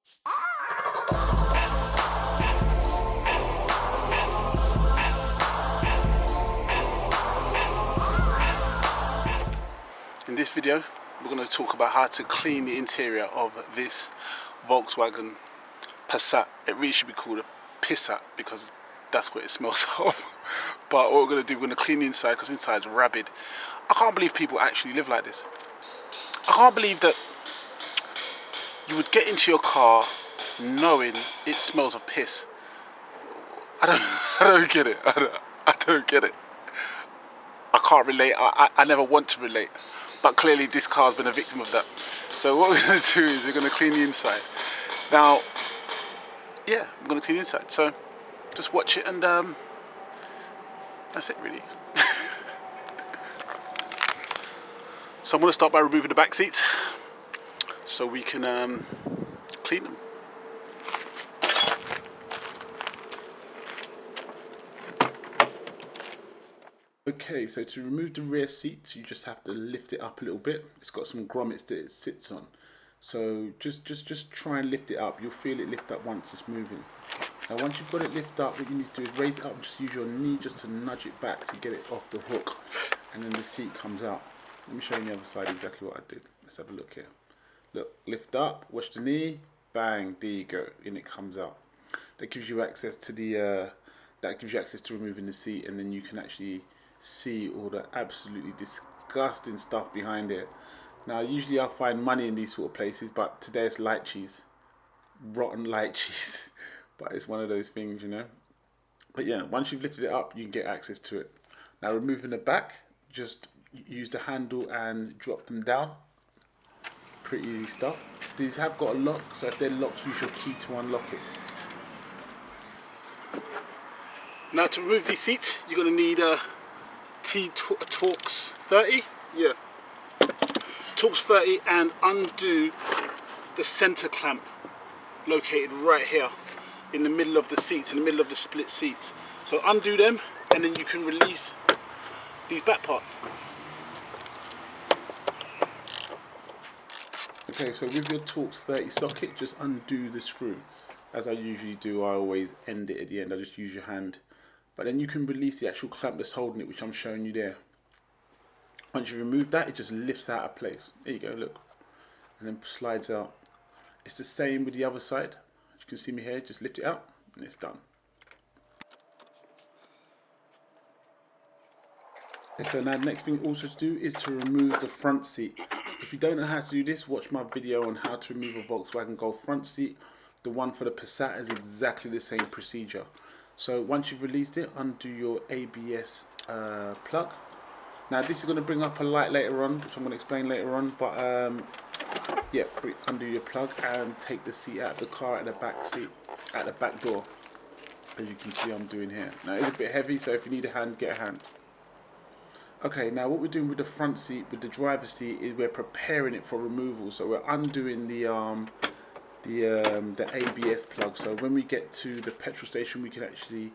In this video, we're going to talk about how to clean the interior of this Volkswagen Passat. It really should be called a Pissat because that's what it smells of. But what we're going to do, we're going to clean the inside because inside's rabid. I can't believe people actually live like this. I can't believe that you would get into your car knowing it smells of piss. I don't get it. I don't get it. I can't relate. I never want to relate. But clearly this car's been a victim of that. So what we're going to do is we're going to clean the inside. Now, yeah, I'm going to clean the inside. So just watch it and that's it really. So I'm going to start by removing the back seats so we can clean them. Okay, so to remove the rear seats, you just have to lift it up a little bit. It's got some grommets that it sits on. So just try and lift it up. You'll feel it lift up once it's moving. Now once you've got it lift up, what you need to do is raise it up and just use your knee just to nudge it back to get it off the hook. And then the seat comes out. Let me show you on the other side exactly what I did. Let's have a look here. Look, lift up, watch the knee, bang, there you go, and it comes out. That gives you access to the removing the seat, and then you can actually see all the absolutely disgusting stuff behind it. Now usually I'll find money in these sort of places, but today it's light cheese, rotten light cheese. But it's one of those things, you know. But yeah, once you've lifted it up, you can get access to it. Now removing the back, just use the handle and drop them down. Pretty easy stuff. These have got a lock, so if they're locked, use your key to unlock it. Now to remove these seats, you're going to need a Torx 30, yeah, Torx 30, and undo the center clamp located right here in the middle of the seats, in the middle of the split seats. So undo them, and then you can release these back parts. Okay, so with your Torx 30 socket, just undo the screw. As I usually do, I always end it at the end. I just use your hand. But then you can release the actual clamp that's holding it, which I'm showing you there. Once you remove that, it just lifts out of place. There you go, look. And then slides out. It's the same with the other side. As you can see me here, just lift it out and it's done. Okay, so now the next thing also to do is to remove the front seat. If you don't know how to do this, watch my video on how to remove a Volkswagen Golf front seat. The one for the Passat is exactly the same procedure. So once you've released it, undo your ABS plug. Now this is going to bring up a light later on, which I'm going to explain later on. But yeah, undo your plug and take the seat out of the car at the back seat, at the back door. As you can see, I'm doing here. Now it's a bit heavy, so if you need a hand, get a hand. Okay, now what we're doing with the front seat, with the driver's seat, is we're preparing it for removal. So we're undoing the ABS plug, so when we get to the petrol station we can actually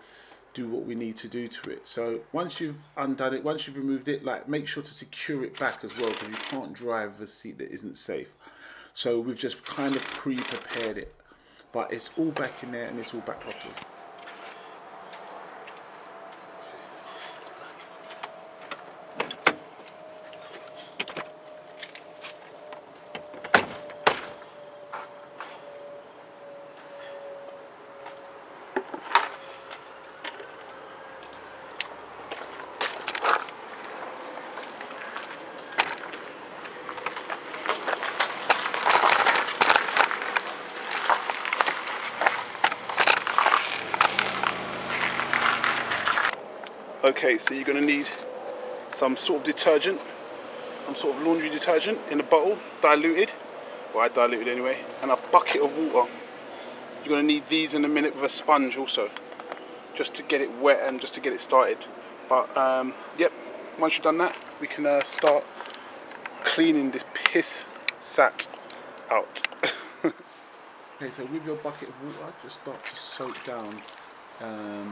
do what we need to do to it. So once you've undone it, once you've removed it, like, make sure to secure it back as well, because you can't drive a seat that isn't safe. So we've just kind of pre-prepared it, but it's all back in there and it's all back properly. Okay, so you're going to need some sort of detergent, some sort of laundry detergent in a bottle, diluted, or I diluted anyway, and a bucket of water. You're going to need these in a minute with a sponge also, just to get it wet and just to get it started. But yep, once you've done that, we can start cleaning this piss sat out. Okay, so with your bucket of water, just start to soak down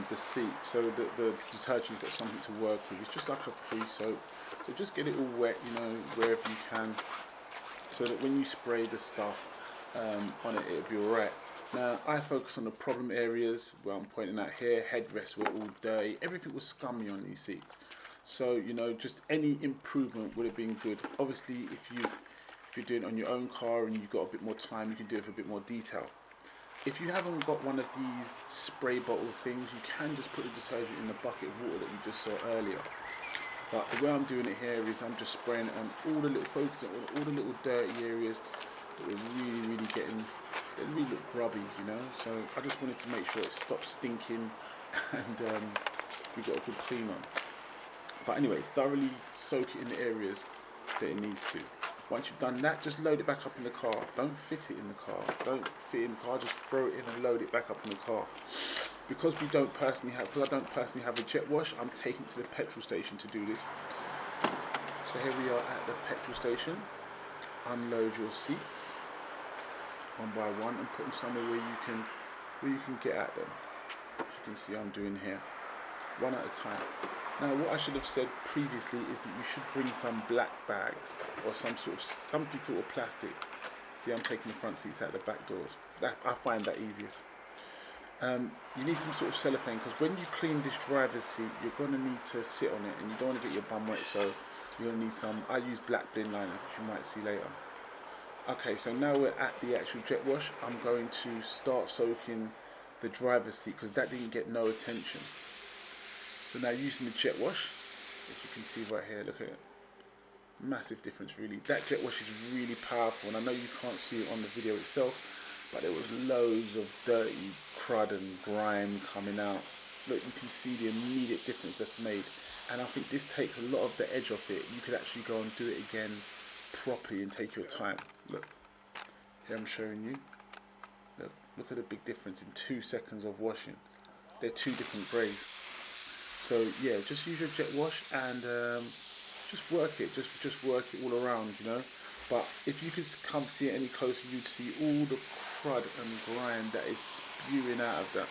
the seat, so that the detergent's got something to work with. It's just like a pre-soak, so just get it all wet, you know, wherever you can, so that when you spray the stuff, on it, it'll be alright. Now, I focus on the problem areas where I'm pointing out here. Headrests were all dirty. Everything was scummy on these seats. So, you know, just any improvement would have been good. Obviously, if you're doing it on your own car and you've got a bit more time, you can do it for a bit more detail. If you haven't got one of these spray bottle things, you can just put the detergent in the bucket of water that you just saw earlier. But the way I'm doing it here is I'm just spraying it on all the little focus on all the little dirty areas that we're really getting. They really look grubby, you know. So I just wanted to make sure it stops stinking and we got a good clean on. But anyway, thoroughly soak it in the areas that it needs to. Once you've done that, just load it back up in the car. Don't fit it in the car. Don't fit it in the car. Just throw it in and load it back up in the car. Because I don't personally have a jet wash, I'm taking it to the petrol station to do this. So here we are at the petrol station. Unload your seats one by one and put them somewhere where you can get at them. As you can see, I'm doing here, one at a time. Now, what I should have said previously is that you should bring some black bags or something sort of plastic. See, I'm taking the front seats out the back doors. I find that easiest. You need some sort of cellophane because when you clean this driver's seat, you're going to need to sit on it and you don't want to get your bum wet, so you're going to need some. I use black bin liner, which you might see later. Okay, so now we're at the actual jet wash. I'm going to start soaking the driver's seat because that didn't get no attention. So now using the jet wash, as you can see right here, look at it. Massive difference really. That jet wash is really powerful and I know you can't see it on the video itself, but there was loads of dirty crud and grime coming out. Look, you can see the immediate difference that's made. And I think this takes a lot of the edge off it. You could actually go and do it again properly and take your time. Look, here I'm showing you. Look at the big difference in 2 seconds of washing. They're two different grades. So yeah, just use your jet wash and just work it. Just work it all around, you know. But if you could come see it any closer, you'd see all the crud and grime that is spewing out of that.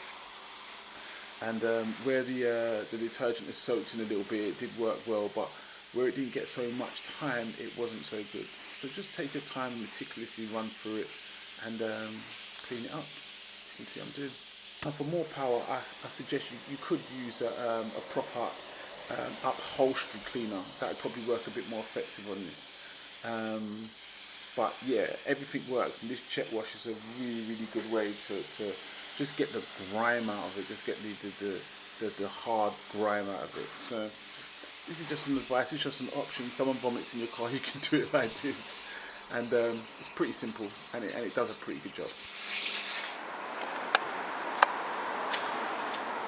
And where the detergent is soaked in a little bit, it did work well, but where it didn't get so much time, it wasn't so good. So just take your time and meticulously run through it and clean it up. You can see what I'm doing. And for more power, I suggest you could use a proper upholstery cleaner. That would probably work a bit more effective on this. But yeah, everything works, and this jet wash is a really good way to just get the grime out of it, just get the hard grime out of it. So this is just an advice, it's just an option. Someone vomits in your car, you can do it like this. And it's pretty simple, and it does a pretty good job.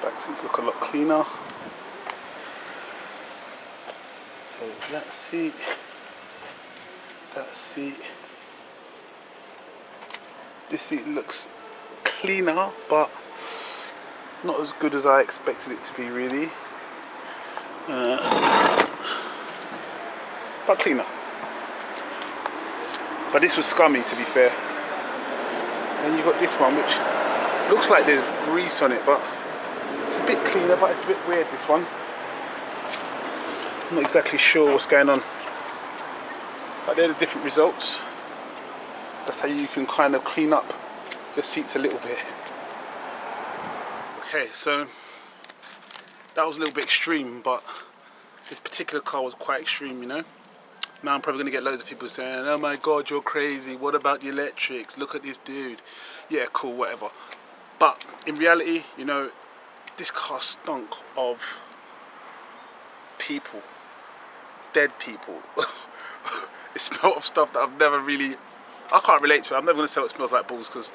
Back seats look a lot cleaner. So it's that seat. This seat looks cleaner, but not as good as I expected it to be really. But cleaner. But this was scummy, to be fair. And you got this one, which looks like there's grease on it, but it's a bit cleaner, but it's a bit weird, this one. I'm not exactly sure what's going on. But they're the different results. That's how you can kind of clean up the seats a little bit. Okay, so that was a little bit extreme, but this particular car was quite extreme, you know. Now I'm probably going to get loads of people saying, oh my god, you're crazy, what about the electrics, look at this dude. Yeah, cool, whatever. But in reality, you know, this car stunk of people, dead people. It smelled of stuff that I've never really, I can't relate to it. I'm never going to say it smells like balls because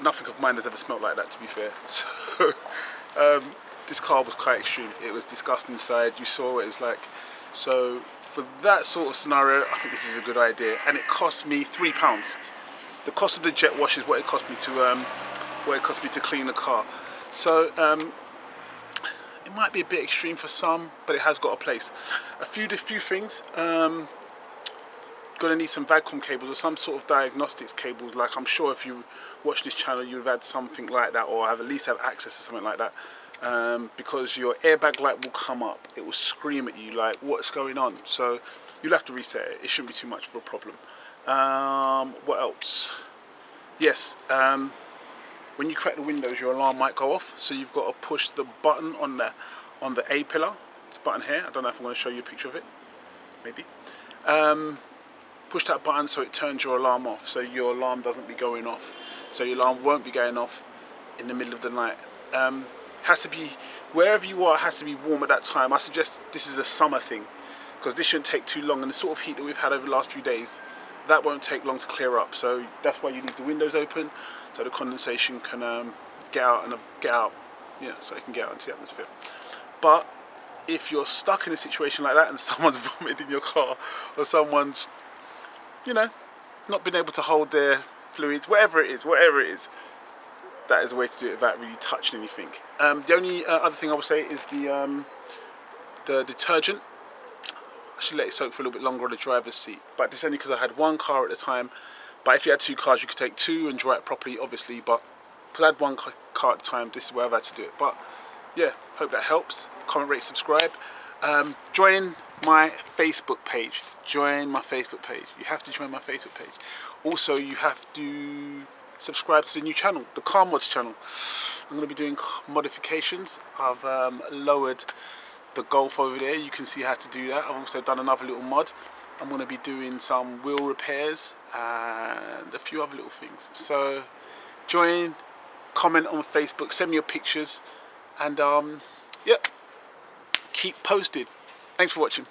nothing of mine has ever smelled like that, to be fair. So this car was quite extreme. It was disgusting inside. You saw what it's like. So for that sort of scenario, I think this is a good idea. And it cost me £3. The cost of the jet wash is what it cost me to clean the car. So it might be a bit extreme for some, but it has got a place. A few things. Gonna need some vacuum cables or some sort of diagnostics cables. Like I'm sure if you watch this channel, you've had something like that, or have at least have access to something like that. Because your airbag light will come up. It will scream at you like, what's going on? So you'll have to reset it. It shouldn't be too much of a problem. What else? Yes, when you crack the windows, your alarm might go off. So you've got to push the button on the A pillar. This button here. I don't know if I'm going to show you a picture of it. Maybe. Push that button so it turns your alarm off. So your alarm doesn't be going off. So your alarm won't be going off in the middle of the night. Has to be, wherever you are, has to be warm at that time. I suggest this is a summer thing, because this shouldn't take too long, and the sort of heat that we've had over the last few days, that won't take long to clear up. So that's why you leave the windows open, so the condensation can get out, so it can get out into the atmosphere. But if you're stuck in a situation like that and someone's vomited in your car, or someone's, not been able to hold their fluids, whatever it is, that is a way to do it without really touching anything. The only other thing I would say is the detergent. I should let it soak for a little bit longer on the driver's seat, but this is only because I had one car at the time. But if you had two cars, you could take two and dry it properly, obviously. But because I had one car at the time, this is where I've had to do it. But yeah, hope that helps. Comment, rate, subscribe. Join my Facebook page. You have to join my Facebook page. Also, you have to subscribe to the new channel, the Car Mods channel. I'm going to be doing modifications. I've lowered the Golf over there. You can see how to do that. I've also done another little mod. I'm going to be doing some wheel repairs and a few other little things. So join, comment on Facebook, send me your pictures, and keep posted. Thanks for watching.